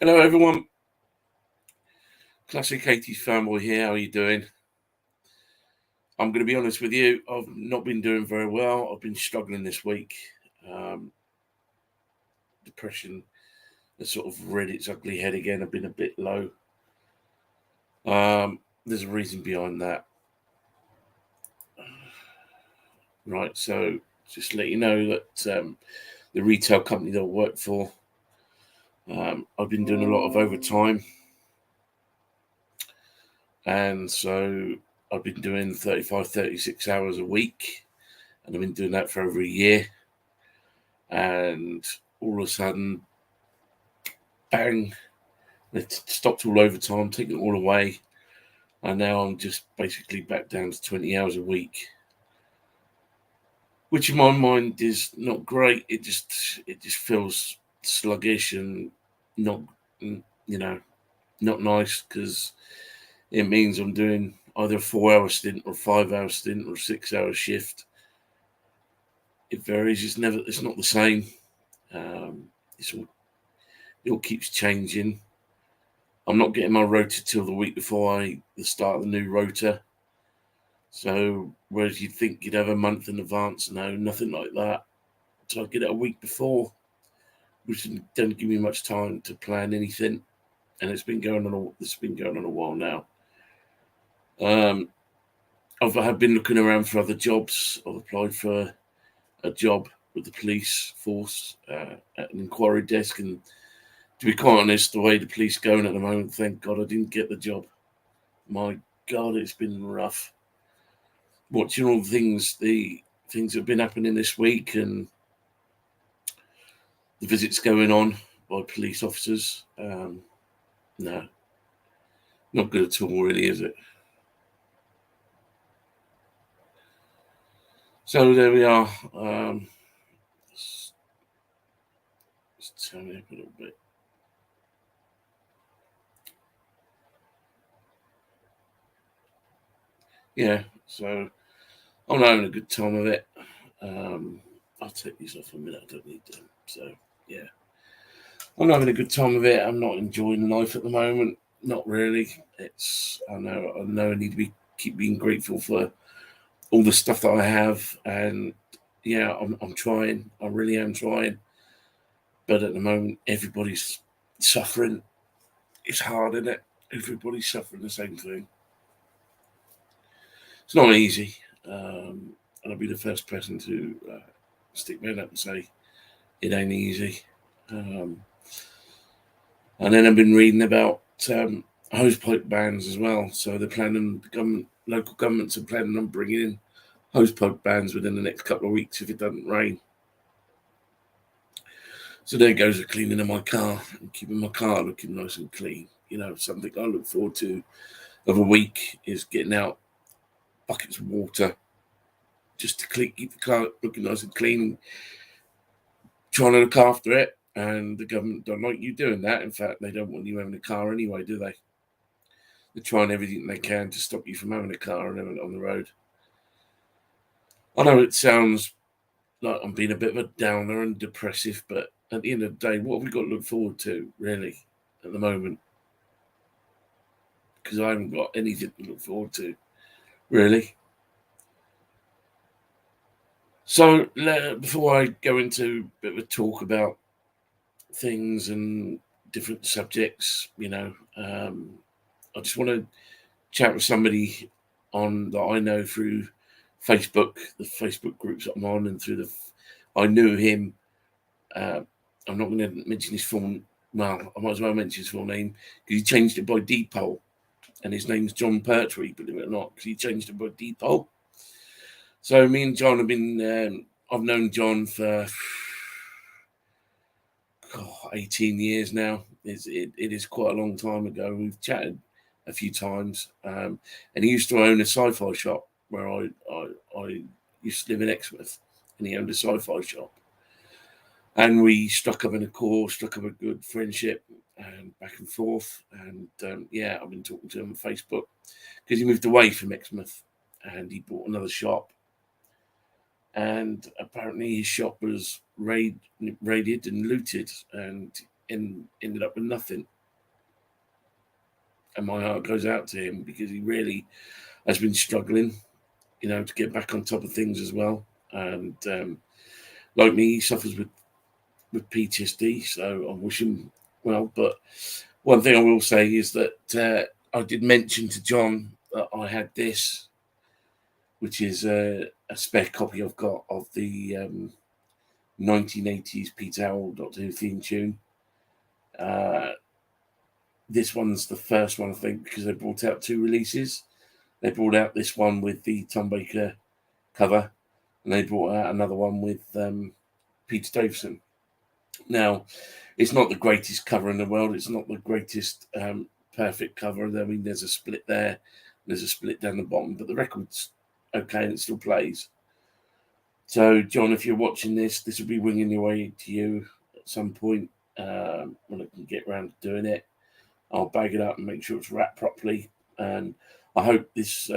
Hello, everyone. Classic 80s fanboy here. How are you doing? I'm going to be honest with you. I've not been doing very well. I've been struggling this week. Depression has sort of reared its ugly head again. I've been a bit low. There's a reason behind that. Right, so just to let you know that the retail company that I work for, I've been doing a lot of overtime. And so I've been doing 35, 36 hours a week. And I've been doing that for over a year. And all of a sudden, bang, it stopped all overtime, taken it all away. And now I'm just basically back down to 20 hours a week, which in my mind is not great. It just feels sluggish and not, not nice, because it means I'm doing either a 4-hour stint or a 5-hour stint or a 6-hour shift. It varies. It's not the same. It all keeps changing. I'm not getting my rota till the week before the start of the new rota. So whereas you'd think you'd have a month in advance, no, nothing like that. So I get it a week before, which doesn't give me much time to plan anything. And it's been going on a while now. I've been looking around for other jobs. I've applied for a job with the police force at an inquiry desk, and to be quite honest, the way the police are going at the moment, thank God I didn't get the job. My God, it's been rough. Watching all the things that have been happening this week and the visits going on by police officers. No, not good at all, really, is it? So there we are. Let's turn it up a little bit. Yeah, so I'm having a good time of it. I'll take these off a minute. I don't need them. So yeah, I'm having a good time of it. I'm not enjoying life at the moment. Not really. I know I need to keep being grateful for all the stuff that I have, and yeah, I'm trying. I really am trying. But at the moment, everybody's suffering. It's hard, isn't it? Everybody's suffering the same thing. It's not easy. And I'll be the first person to stick my head up and say it ain't easy. And then I've been reading about hosepipe bans as well. So they're planning, local governments are planning on bringing in hosepipe bans within the next couple of weeks if it doesn't rain. So there goes the cleaning of my car and keeping my car looking nice and clean. Something I look forward to of a week is getting out buckets of water just to keep the car looking nice and clean, trying to look after it. And the government don't like you doing that. In fact, they don't want you having a car anyway, do they? They're trying everything they can to stop you from having a car and having it on the road. I know it sounds like I'm being a bit of a downer and depressive, but at the end of the day, what have we got to look forward to, really, at the moment? Because I haven't got anything to look forward to, really. So before I go into a bit of a talk about things and different subjects, I just want to chat with somebody that I know through Facebook, the Facebook groups that I'm on, and I knew him. I'm not going to mention his full. Well, I might as well mention his full name because he changed it by default, and his name's John Pertwee, believe it or not, because he changed it by default. So me and John have been. I've known John for 18 years now. It is quite a long time ago. We've chatted a few times, and he used to own a sci-fi shop where I used to live in Exmouth, and he owned a sci-fi shop. And we struck up a good friendship, and back and forth. And I've been talking to him on Facebook because he moved away from Exmouth and he bought another shop. And apparently his shop was raided and looted and ended up with nothing. and my heart goes out to him because he really has been struggling, to get back on top of things as well. And like me, he suffers with PTSD, so I wish him well. But one thing I will say is that I did mention to John that I had this, which is a spare copy I've got of the 1980s Peter Howell Doctor Who theme tune. This one's the first one, I think, because they brought out 2 releases. They brought out this one with the Tom Baker cover, and they brought out another one with Peter Davison. Now, it's not the greatest cover in the world. It's not the greatest perfect cover. I mean, there's a split there. There's a split down the bottom, but the record's okay and it still plays. So, John, if you're watching this will be winging your way to you at some point when I can get around to doing it. I'll bag it up and make sure it's wrapped properly. And I hope this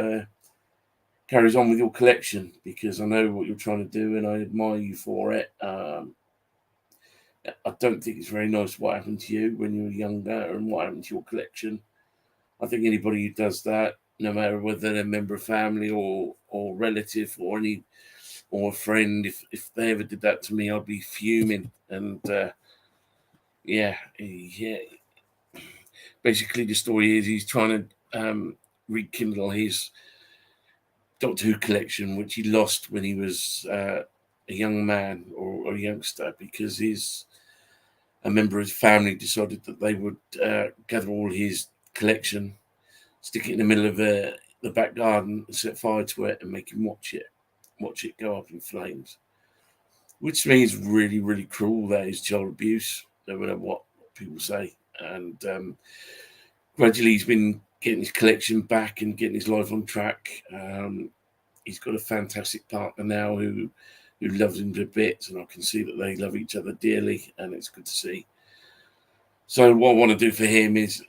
carries on with your collection, because I know what you're trying to do and I admire you for it. I don't think it's very nice what happened to you when you were younger and what happened to your collection. I think anybody who does that, no matter whether they're a member of family or relative or a friend, if they ever did that to me, I'd be fuming. And yeah. Basically, the story is he's trying to rekindle his Doctor Who collection, which he lost when he was a young man or a youngster, because a member of his family decided that they would gather all his collection, stick it in the middle of the back garden, and set fire to it, and make him watch it go up in flames. Which to me is really, really cruel. That is child abuse, no matter what people say. And gradually he's been getting his collection back and getting his life on track. He's got a fantastic partner now who loves him to bits, and I can see that they love each other dearly, and it's good to see. So what I want to do for him is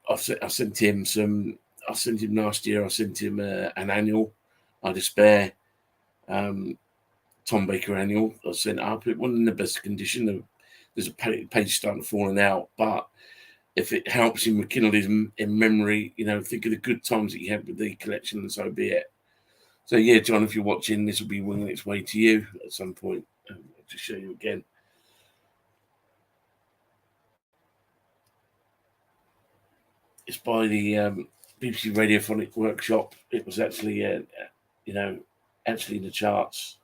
I sent him last year. I sent him an annual. I had a spare Tom Baker annual. I sent up. It wasn't in the best condition. There's a page starting to falling out, but if it helps him rekindle his in memory, think of the good times that you had with the collection, and so be it. So yeah, John, if you're watching, this will be winging its way to you at some point. I'll just show you again. It's by the BBC Radiophonic Workshop. It was actually, actually in the charts.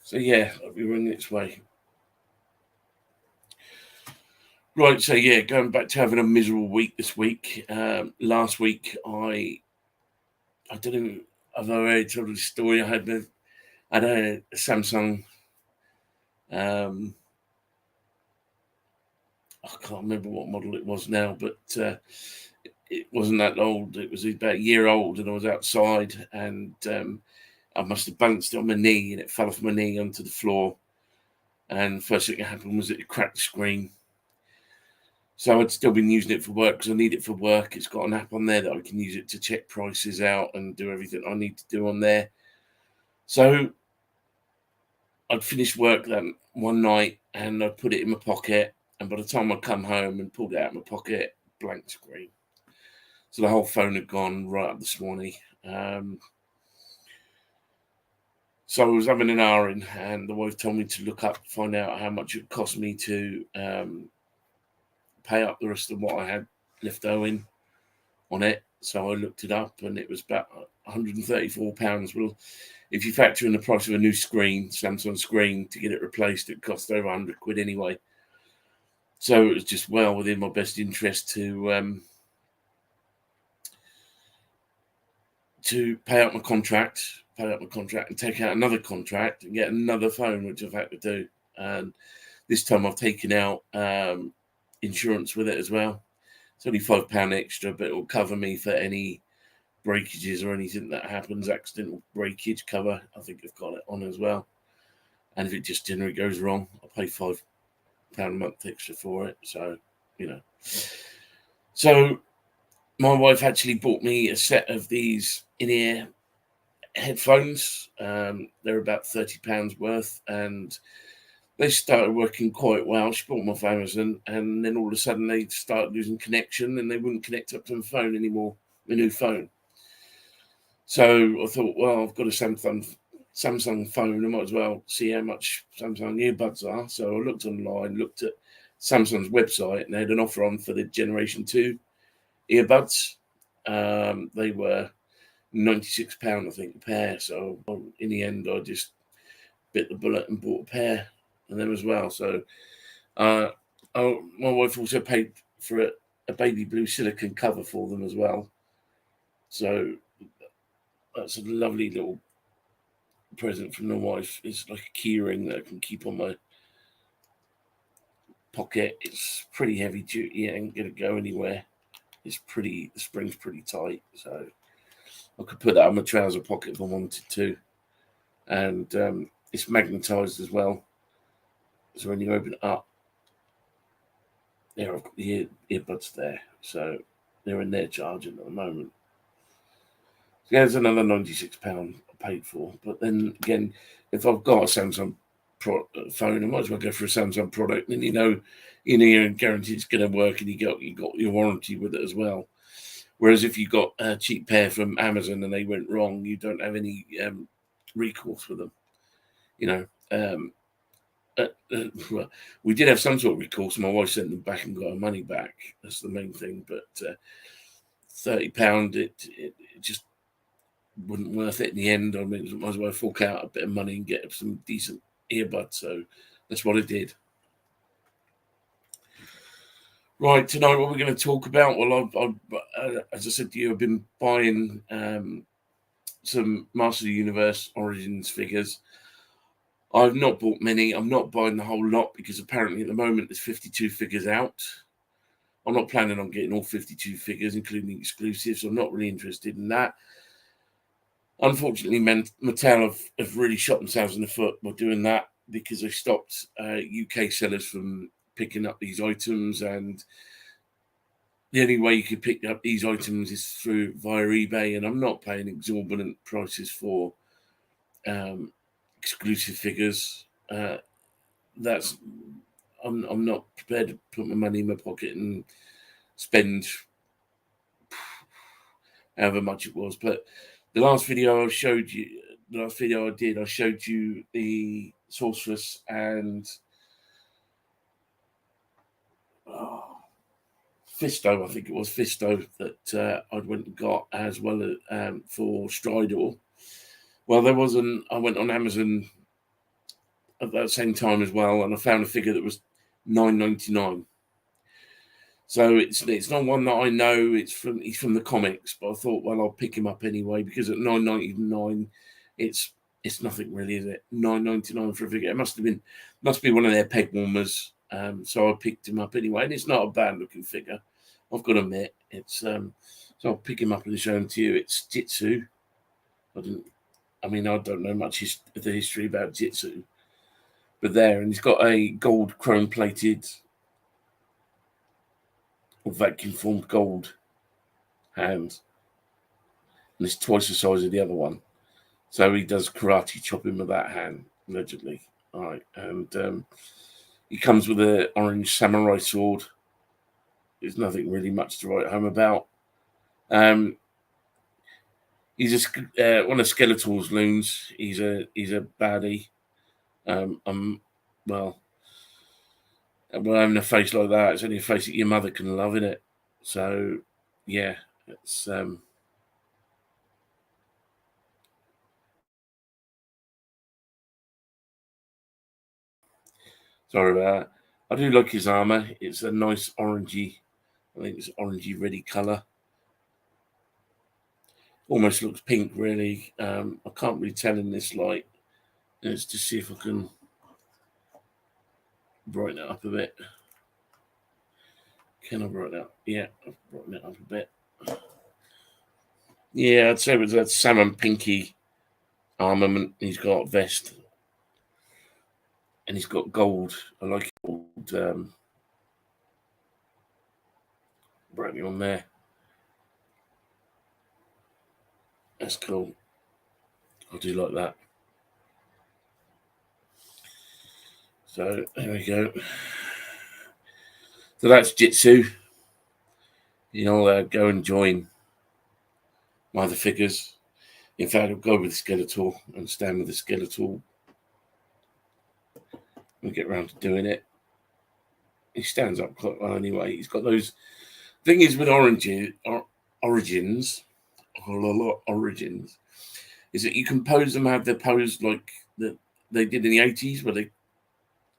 So yeah, it'll be winging its way. Right, so yeah, going back to having a miserable week this week. Last week, I don't know, I've already told the story. I had a Samsung. I can't remember what model it was now, but it wasn't that old. It was about a year old, and I was outside, and I must have balanced it on my knee, and it fell off my knee onto the floor. And first thing that happened was it cracked the screen. So I'd still been using it for work because I need it for work. It's got an app on there that I can use it to check prices out and do everything I need to do on there. So I'd finished work that one night and I'd put it in my pocket. And by the time I'd come home and pulled it out of my pocket, blank screen. So the whole phone had gone right up this morning. So I was having an hour in, and the wife told me to look up, find out how much it cost me to pay up the rest of what I had left owing on it. So I looked it up, and it was about £134. Well, if you factor in the price of a new screen, Samsung screen, to get it replaced, it cost over £100 anyway. So it was just well within my best interest to pay out my contract, and take out another contract and get another phone, which I've had to do. And this time I've taken out insurance with it as well. It's only £5 extra, but it will cover me for any breakages or anything that happens, accidental breakage cover. I think I've got it on as well. And if it just generally goes wrong, I'll pay £5 a month extra for it. So, So my wife actually bought me a set of these in-ear headphones. They're about £30 worth, and they started working quite well. She bought them off Amazon, and then all of a sudden they started losing connection, and they wouldn't connect up to the phone anymore. My new phone. So I thought, well, I've got a Samsung phone. I might as well see how much Samsung earbuds are. So I looked online, looked at Samsung's website, and they had an offer on for the Generation 2 earbuds. They were £96, I think, a pair. So in the end, I just bit the bullet and bought a pair of them as well. So my wife also paid for a baby blue silicone cover for them as well. So that's a lovely little present from the wife. It's like a key ring that I can keep on my pocket. It's pretty heavy duty. It ain't gonna go anywhere. It's pretty. The spring's pretty tight, so I could put that in my trouser pocket if I wanted to. And it's magnetized as well. So when you open it up, there I've got the earbuds there. So they're in there charging at the moment. So there's another £96 I paid for. But then again, if I've got a Samsung phone, I might as well go for a Samsung product. And you're guaranteed it's going to work, and you got your warranty with it as well. Whereas if you got a cheap pair from Amazon and they went wrong, you don't have any recourse with them. Well, we did have some sort of recourse. My wife sent them back and got her money back. That's the main thing. But £30, it just wasn't worth it in the end. I mean, I might as well fork out a bit of money and get some decent earbuds. So that's what I did. Right, tonight what we're going to talk about. Well, as I said to you, I've been buying some Master of the Universe Origins figures. I've not bought many. I'm not buying the whole lot because apparently at the moment there's 52 figures out. I'm not planning on getting all 52 figures, including exclusives. I'm not really interested in that. Unfortunately, Mattel have really shot themselves in the foot by doing that because they stopped UK sellers from picking up these items, and the only way you could pick up these items is via eBay, and I'm not paying exorbitant prices for exclusive figures. I'm not prepared to put my money in my pocket and spend however much it was. But the last video I did, I showed you the Sorceress and Fisto, I think it was Fisto, that I went and got, as well as for Stridor. Well, I went on Amazon at that same time as well, and I found a figure that was $9.99. So it's not one that I know. He's from the comics, but I thought, well, I'll pick him up anyway because at $9.99, it's nothing really, is it? $9.99 for a figure. It must be one of their peg warmers. So I picked him up anyway, and it's not a bad looking figure, I've got to admit. So I'll pick him up and show him to you. It's Jitsu. I don't know much of the history about Jitsu, but there, and he's got a gold chrome plated or vacuum formed gold hand, and it's twice the size of the other one. So he does karate chopping with that hand, allegedly. All right, and he comes with an orange samurai sword. There's nothing really much to write home about. He's one of Skeletor's loons. He's a baddie. Well, having a face like that, it's only a face that your mother can love, isn't it? So, yeah, it's sorry about that. I do like his armor. It's a nice orangey, I think it's orangey reddy color. Almost looks pink, really. I can't really tell in this light. Let's just see if I can brighten it up a bit. Can I brighten it up? Yeah, I've brightened it up a bit. Yeah, I'd say it was that salmon pinky armament. He's got a vest, and he's got gold. I like gold brightening on there. That's cool. I do like that. So there we go. So that's Jitsu. Go and join my other figures. In fact, I'll go with the Skeletor and stand with the Skeletor. We'll get around to doing it. He stands up quite well anyway. He's got those. Thing is with origins, is that you can pose them, have their pose like that they did in the 80s, where they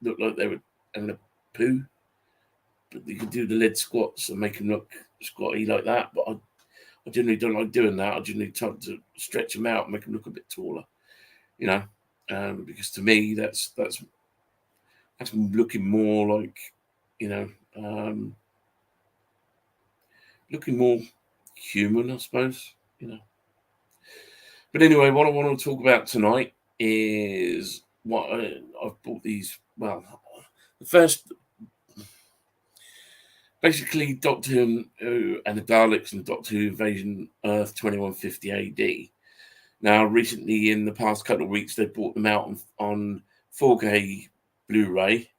looked like they were having a poo. But you can do the lead squats and make them look squatty like that. But I generally don't like doing that. I generally try to stretch them out and make them look a bit taller, because to me that's looking more like, looking more human, I suppose, But anyway, what I want to talk about tonight is what I've bought these. Well, the first, basically, Doctor Who and the Daleks and Doctor Who Invasion Earth 2150 AD. Now, recently, in the past couple of weeks, they brought them out on 4K Blu-ray,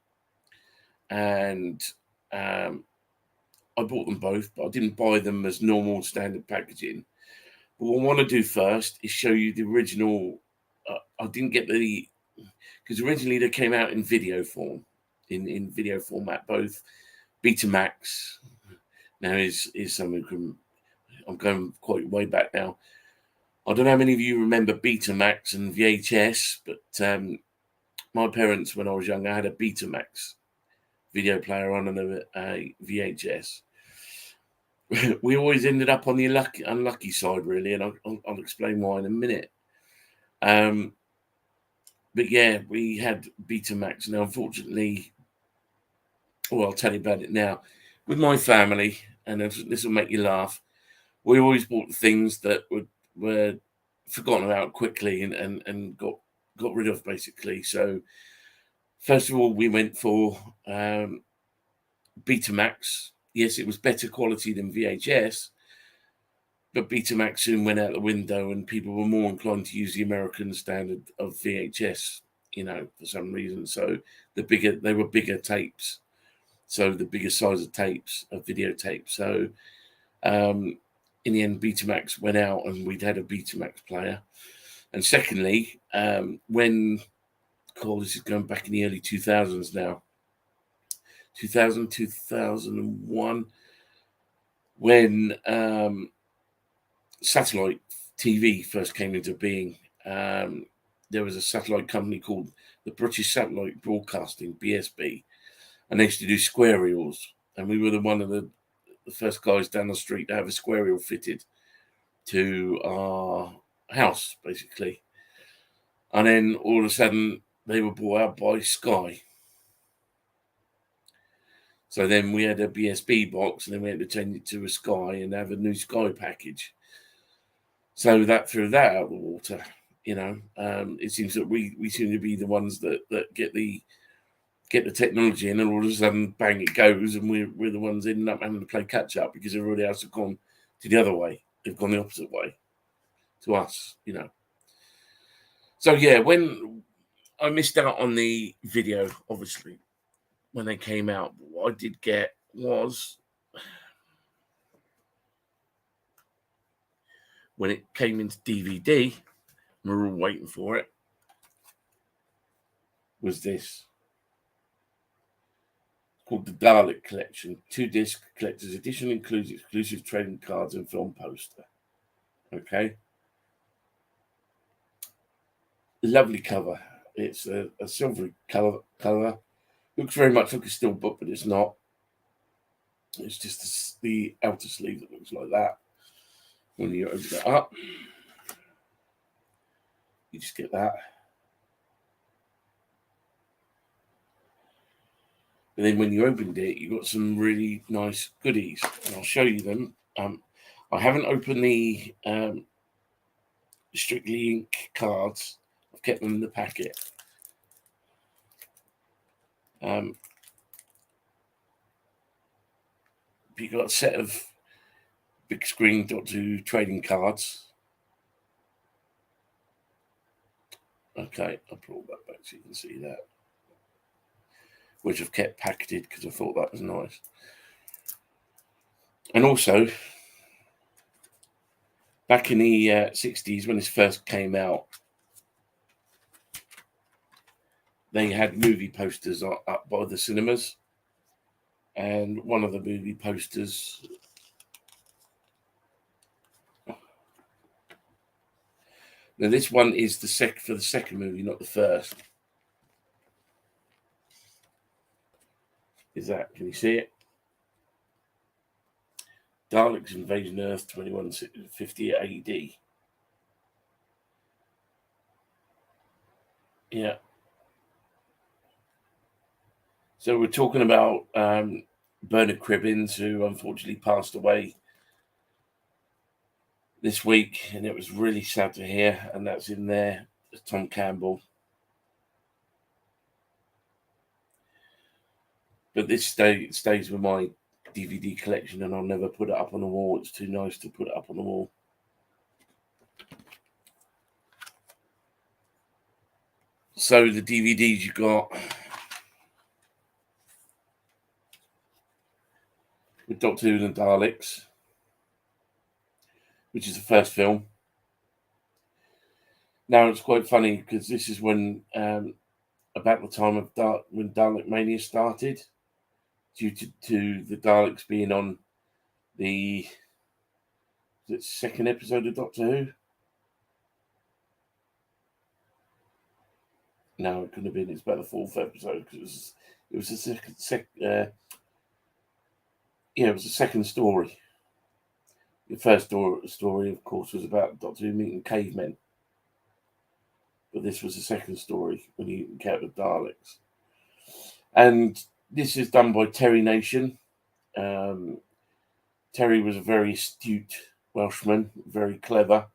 and I bought them both, but I didn't buy them as normal standard packaging. But what I want to do first is show you the original. I didn't get because originally they came out in video form, in video format, both Betamax. Now is something I'm going quite way back now. I don't know how many of you remember Betamax and VHS, but my parents, when I was younger, had a Betamax video player on and a VHS. We always ended up on the unlucky side, really, and I'll explain why in a minute. But yeah, we had Betamax. Now, unfortunately, I'll tell you about it now. With my family, and this will make you laugh, we always bought things that were forgotten about quickly and got rid of, basically. So, first of all, we went for Betamax. Yes, it was better quality than VHS, but Betamax soon went out the window, and people were more inclined to use the American standard of VHS, for some reason. So they were bigger tapes. So the bigger size of tapes, of videotapes. So in the end, Betamax went out, and we'd had a Betamax player. And secondly, this is going back in the early 2000s now, 2001, when satellite TV first came into being. There was a satellite company called the British Satellite Broadcasting, BSB, and they used to do square reels. And we were one of the first guys down the street to have a square reel fitted to our house, basically. And then all of a sudden, they were bought out by Sky. So then we had a BSB box, and then we had to change it to a Sky and have a new Sky package. So that threw that out of the water. It seems that we seem to be the ones that get the technology in, and all of a sudden, bang, it goes, and we're the ones ending up having to play catch up because everybody else have gone to the other way. They've gone the opposite way to us, So yeah, when I missed out on the video, obviously, when they came out, what I did get was, when it came into DVD, we were all waiting for it, was this. Called the Dalek Collection. 2-disc collector's edition, includes exclusive trading cards and film poster. Okay. Lovely cover. It's a silvery color. Looks very much like a Stillbook, but it's not. It's just the outer sleeve that looks like that. When you open it up, you just get that. And then when you opened it, you got some really nice goodies, and I'll show you them. I haven't opened the Strictly Ink cards. I've kept them in the packet. You got a set of big screen Doctor Who trading cards. Okay, I'll pull that back so you can see that. which I've kept packaged because I thought that was nice. And also, back in the 60s, when this first came out, they had movie posters up by the cinemas. And one of the movie posters, now this one is for the second movie, not the first. Is that, can you see it? Daleks Invasion Earth 2150 AD. Yeah. So we're talking about Bernard Cribbins, who unfortunately passed away this week, and it was really sad to hear. And that's in there, Tom Campbell. But this stays with my DVD collection, and I'll never put it up on the wall. It's too nice to put it up on the wall. So the DVDs you got with Doctor Who and the Daleks, which is the first film. Now it's quite funny because this is when about the time of when Dalek Mania started, due to the Daleks being on the second episode of Doctor Who. No, it couldn't have been. It's about the fourth episode because it was the second story. The first story, of course, was about Doctor Who meeting cavemen. But this was the second story when he encountered Daleks. And this is done by Terry Nation. Terry was a very astute Welshman, very clever.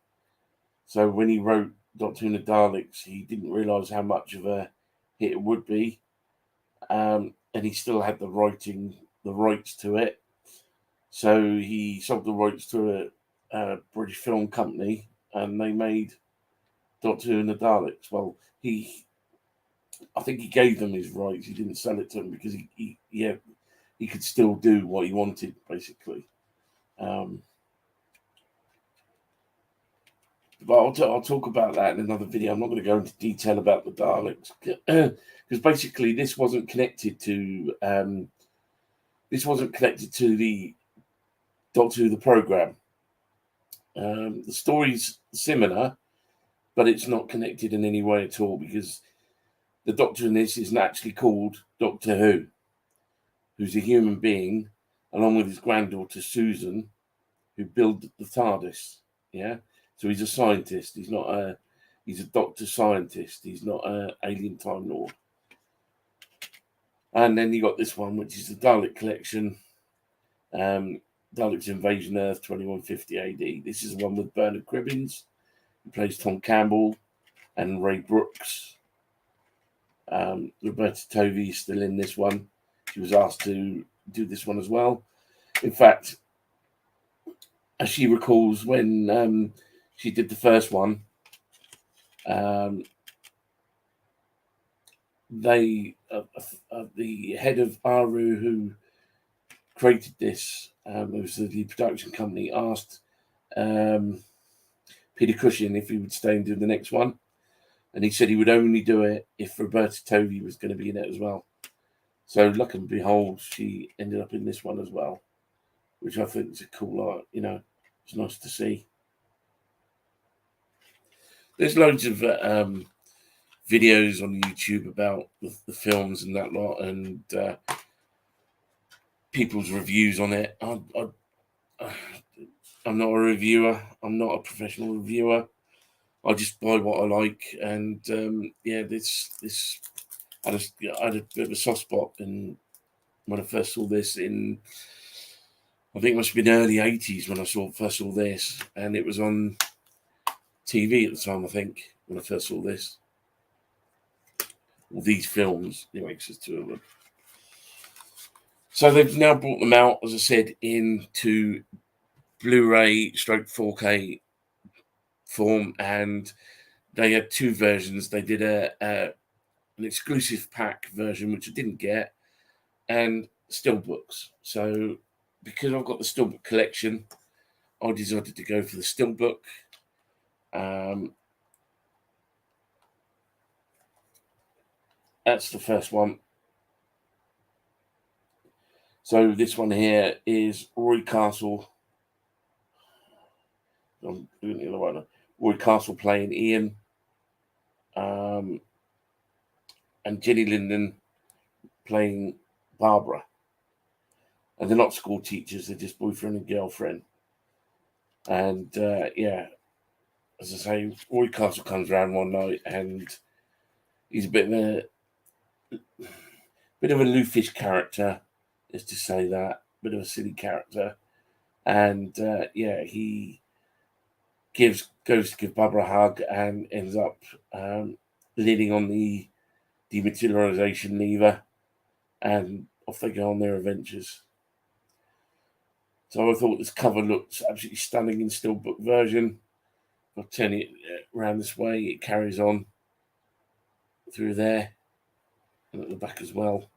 So when he wrote Doctor Who and the Daleks, he didn't realise how much of a hit it would be. And he still had the rights to it. So he sold the rights to a British film company, and they made Doctor Who and the Daleks. Well, I think he gave them his rights. He didn't sell it to them because he could still do what he wanted, basically. But I'll talk about that in another video. I'm not going to go into detail about the Daleks because basically this wasn't connected to the Doctor Who the program. The story's similar, but it's not connected in any way at all because the Doctor in this isn't actually called Doctor Who, who's a human being, along with his granddaughter Susan, who built the TARDIS. Yeah, so he's a scientist. He's a doctor scientist. He's not an alien Time Lord. And then you got this one, which is the Dalek collection. Daleks Invasion Earth 2150 AD. This is the one with Bernard Cribbins, who plays Tom Campbell, and Ray Brooks. Roberta Tovey is still in this one. She was asked to do this one as well. In fact, as she recalls, when she did the first one, the head of Aru, who created this, it was the production company, asked Peter Cushing if he would stay and do the next one. And he said he would only do it if Roberta Tovey was going to be in it as well. So, luck and behold, she ended up in this one as well, which I think is a cool art. It's nice to see. There's loads of videos on YouTube about the films and that lot, and people's reviews on it. I'm not a reviewer. I'm not a professional reviewer. I just buy what I like, and this I had a bit of a soft spot when I first saw this in, I think it must have been early 80s when I first saw this, and it was on TV at the time, I think, when I first saw this. All these films, anyway, because there's two of them. So they've now brought them out, as I said, into Blu-ray / 4K form, and they had two versions. They did an exclusive pack version, which I didn't get, and Stillbooks. So because I've got the Stillbook collection, I decided to go for the Stillbook. That's the first one. So this one here is Roy Castle. I'm doing the other one. Roy Castle playing Ian, and Jenny Linden playing Barbara. And they're not school teachers; they're just boyfriend and girlfriend. And yeah, as I say, Roy Castle comes around one night, and he's a bit of a loofish character, is to say that, bit of a silly character. And yeah, he goes to give Barbara a hug and ends up leaning on the dematerialization lever, and off they go on their adventures. So I thought this cover looks absolutely stunning in Stillbook version. I'll turn it around this way, it carries on through there, and at the back as well.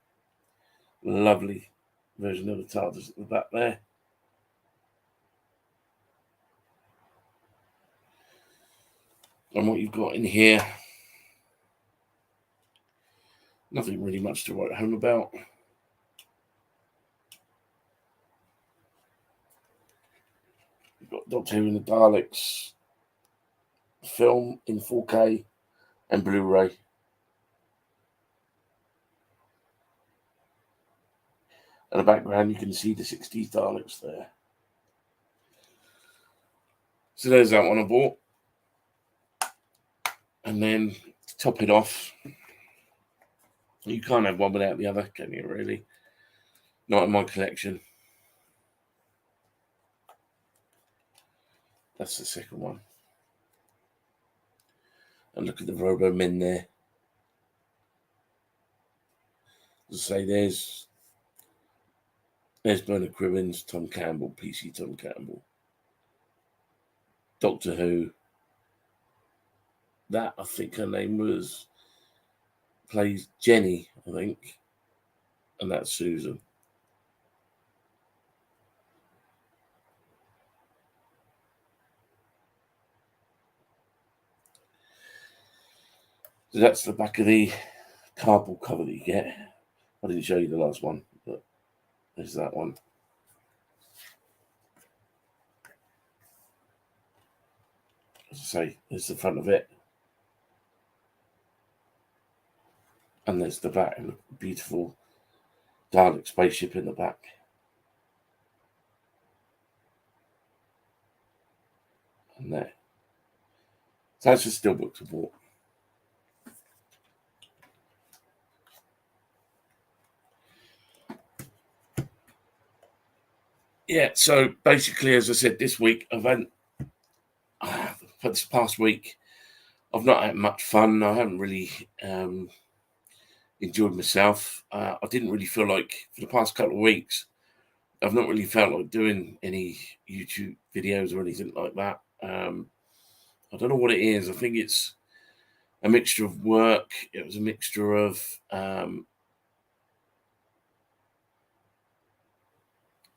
Lovely version of the TARDIS at the back there. And what you've got in here, nothing really much to write home about. You've got Doctor Who and the Daleks film in 4K and Blu-ray. In the background, you can see the 60s Daleks there. So there's that one I bought. And then to top it off, you can't have one without the other, can you, really? Not in my collection. That's the second one. And look at the Robo Men there. As I say, there's Bernard Cribbins, Tom Campbell, PC Tom Campbell. Doctor Who. That, I think her name plays Jenny, I think. And that's Susan. So that's the back of the cardboard cover that you get. I didn't show you the last one, but there's that one. As I say, there's the front of it. And there's the back, and a beautiful Dalek spaceship in the back. And there. So that's just Stillbooks I bought. Yeah, so basically, as I said, this week, for this past week, I've not had much fun. I haven't really enjoyed myself. I didn't really feel like, for the past couple of weeks, I've not really felt like doing any YouTube videos or anything like that. I don't know what it is. I think it's a mixture of work. It was a mixture of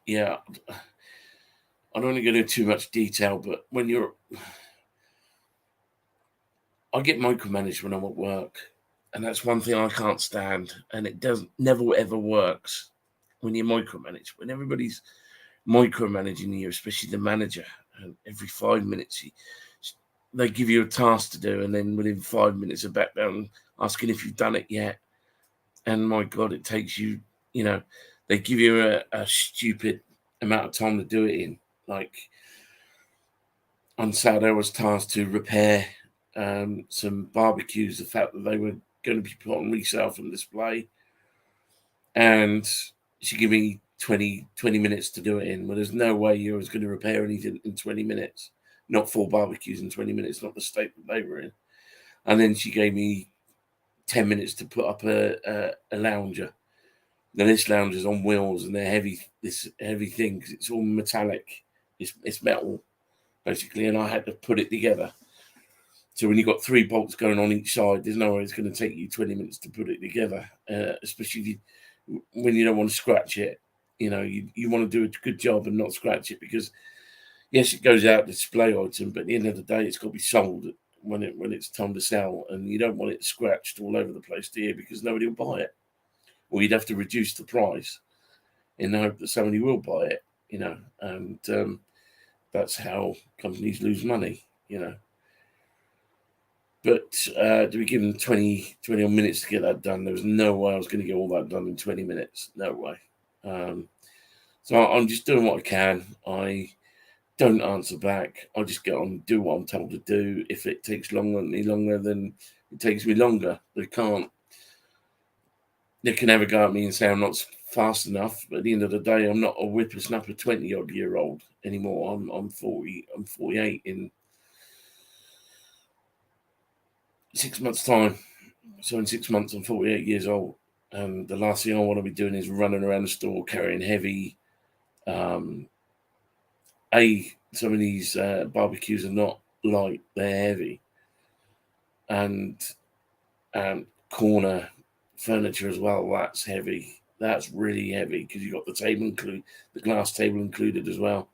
yeah. I don't want to go into too much detail, but when I get micromanaged when I'm at work, and that's one thing I can't stand. And it never ever works when you're micromanaged. When everybody's micromanaging you, especially the manager, and every 5 minutes they give you a task to do, and then within 5 minutes they're back down asking if you've done it yet. And my God, it takes you, they give you a stupid amount of time to do it in. Like on Saturday, I was tasked to repair some barbecues, the fact that they were going to be put on resale from display. And she gave me 20 minutes to do it in. Well, there's no way you was going to repair anything in 20 minutes. Not 4 barbecues in 20 minutes, not the state that they were in. And then she gave me 10 minutes to put up a lounger. Now this lounger's on wheels, and they're heavy. This heavy thing, because it's all metallic. It's metal, basically, and I had to put it together. So when you've got 3 bolts going on each side, there's no way it's going to take you 20 minutes to put it together, especially when you don't want to scratch it. You want to do a good job and not scratch it, because yes, it goes out display item, but at the end of the day, it's got to be sold when it's time to sell, and you don't want it scratched all over the place, do you? Because nobody will buy it, or you'd have to reduce the price in the hope that somebody will buy it. And that's how companies lose money. But to be given 20 odd minutes to get that done, there was no way I was going to get all that done in 20 minutes. No way. So I'm just doing what I can. I don't answer back. I just get on and do what I'm told to do. If it takes any longer, then it takes me longer. They can never go at me and say I'm not fast enough. But at the end of the day, I'm not a whippersnapper 20-odd-year-old anymore. I'm 40. I'm 48 in 6 months' time. So in 6 months, I'm 48 years old. And the last thing I want to be doing is running around the store carrying heavy. Some of these barbecues are not light; they're heavy. And corner furniture as well. That's heavy. That's really heavy, because you've got the glass table included as well.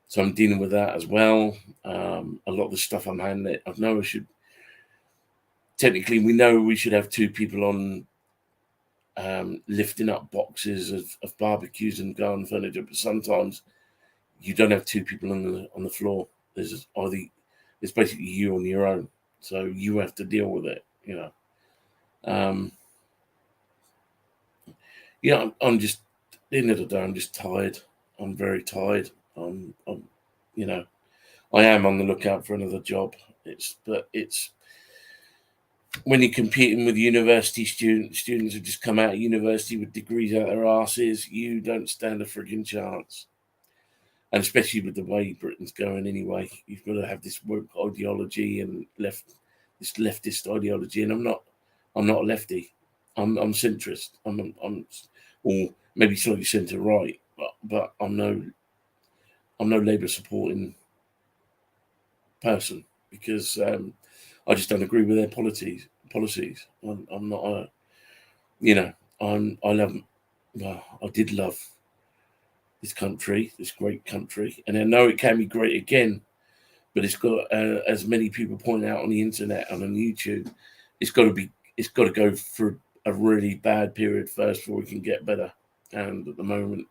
So I'm dealing with that as well. A lot of the stuff I'm handling, I know we know we should have 2 people on lifting up boxes of barbecues and garden furniture, but sometimes you don't have 2 people on the floor. It's basically you on your own, so you have to deal with it. I'm just, at the end of the day, I'm just tired. I'm very tired. I am on the lookout for another job. But it's when you're competing with university students who just come out of university with degrees out their asses, you don't stand a frigging chance. And especially with the way Britain's going anyway, you've got to have this woke ideology and this leftist ideology. And I'm not a lefty. I'm centrist. Or maybe slightly centre right, but I'm no Labour supporting person, because I just don't agree with their policies. I'm not a, I love, well, I did love this country, this great country, and I know it can be great again, but it's got, as many people point out on the internet and on YouTube, it's got to go through a really bad period first before we can get better. And at the moment,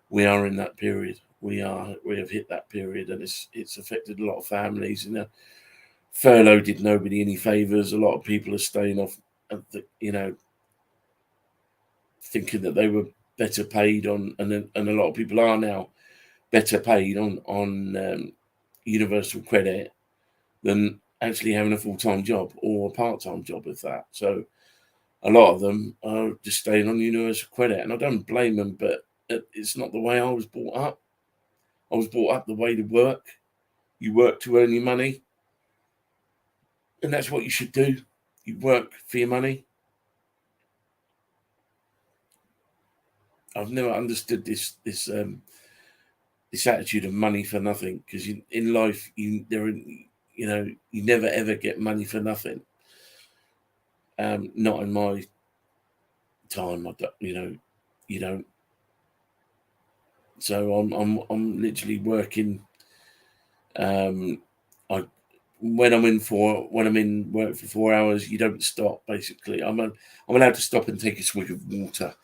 we are in that period. We have hit that period, and it's affected a lot of families. Furlough did nobody any favors. A lot of people are staying off, thinking that they were better paid and a lot of people are now better paid on universal credit than actually having a full-time job or a part-time job with that. So a lot of them are just staying on universal credit, and I don't blame them, but it's not the way I was brought up. I was brought up the way to work. You work to earn your money, and that's what you should do. You work for your money. I've never understood this attitude of money for nothing, because in life you never ever get money for nothing. Not in my time. You don't. So I'm literally working. When I'm in work for 4 hours, you don't stop. Basically, I'm allowed to stop and take a swig of water,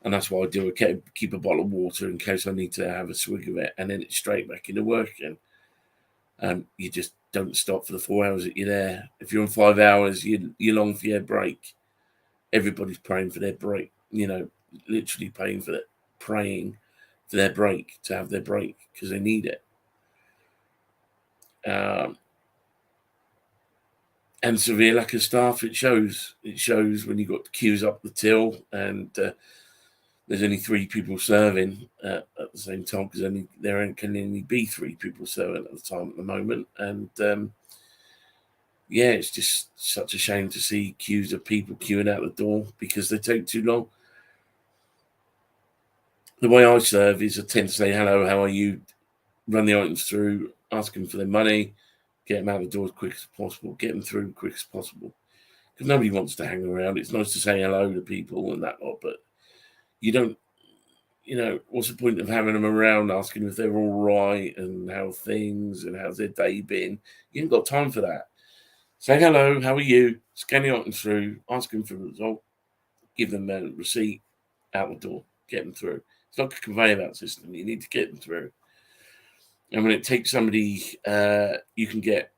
and that's what I do. I keep a bottle of water in case I need to have a swig of it, and then it's straight back into work again. You just don't stop for the 4 hours that you're there. If you're on 5 hours, you're long for your break. Everybody's praying for their break. Literally praying for their break, to have their break, because they need it. And severe lack of staff. It shows when you've got queues up the till, and there's only 3 people serving at the same time, because there can only be 3 people serving at the time at the moment. And it's just such a shame to see queues of people queuing out the door because they take too long. The way I serve is I tend to say, hello, how are you? Run the items through, ask them for their money, get them out the door as quick as possible, get them through as quick as possible. because nobody wants to hang around. It's nice to say hello to people and that lot, but you don't, what's the point of having them around asking if they're all right and how things and how's their day been? You ain't got time for that. Say hello, how are you? Scan the items through, ask them for the result, give them a receipt, out the door, get them through. It's like a conveyor belt system. You need to get them through. And when it takes somebody, you can get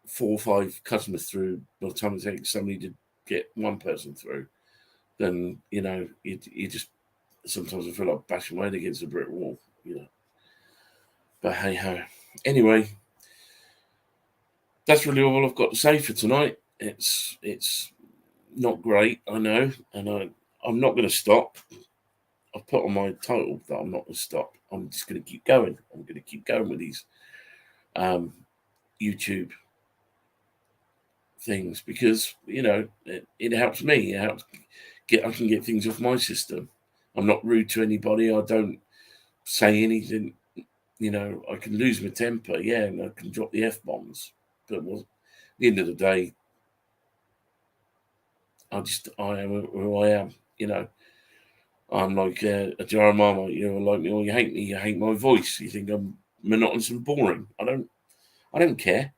4 or 5 customers through by the time it takes somebody to get one person through. Then, you just, sometimes I feel like bashing my head against a brick wall, But hey ho. Anyway, that's really all I've got to say for tonight. It's not great, I know, and I'm not going to stop. I've put on my title that I'm not going to stop. I'm just going to keep going. I'm going to keep going with these YouTube things because it helps me. It helps I can get things off my system. I'm not rude to anybody. I don't say anything. I can lose my temper, and I can drop the F-bombs. But at the end of the day, I am who I am. I'm like a jar of Marmite. You like me or you hate me. You hate my voice. You think I'm monotonous and boring. I don't care.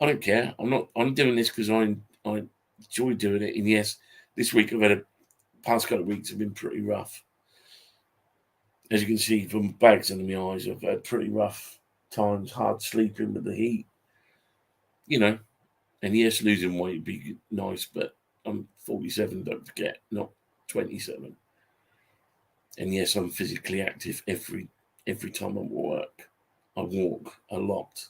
I don't care. I'm doing this because I enjoy doing it. And yes, this week past couple of weeks have been pretty rough. As you can see from bags under my eyes, I've had pretty rough times, hard sleeping with the heat. And yes, losing weight would be nice, but I'm 47, don't forget, not 27. And yes, I'm physically active every time I'm at work. I walk a lot,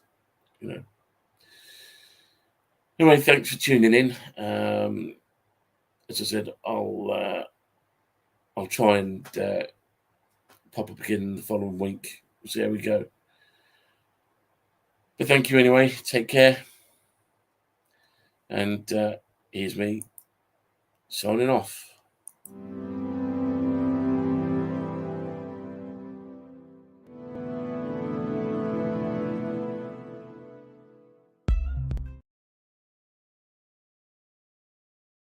Anyway, thanks for tuning in. As I said, I'll try and pop up again the following week. We'll see how we go. But thank you anyway. Take care. And here's me signing off.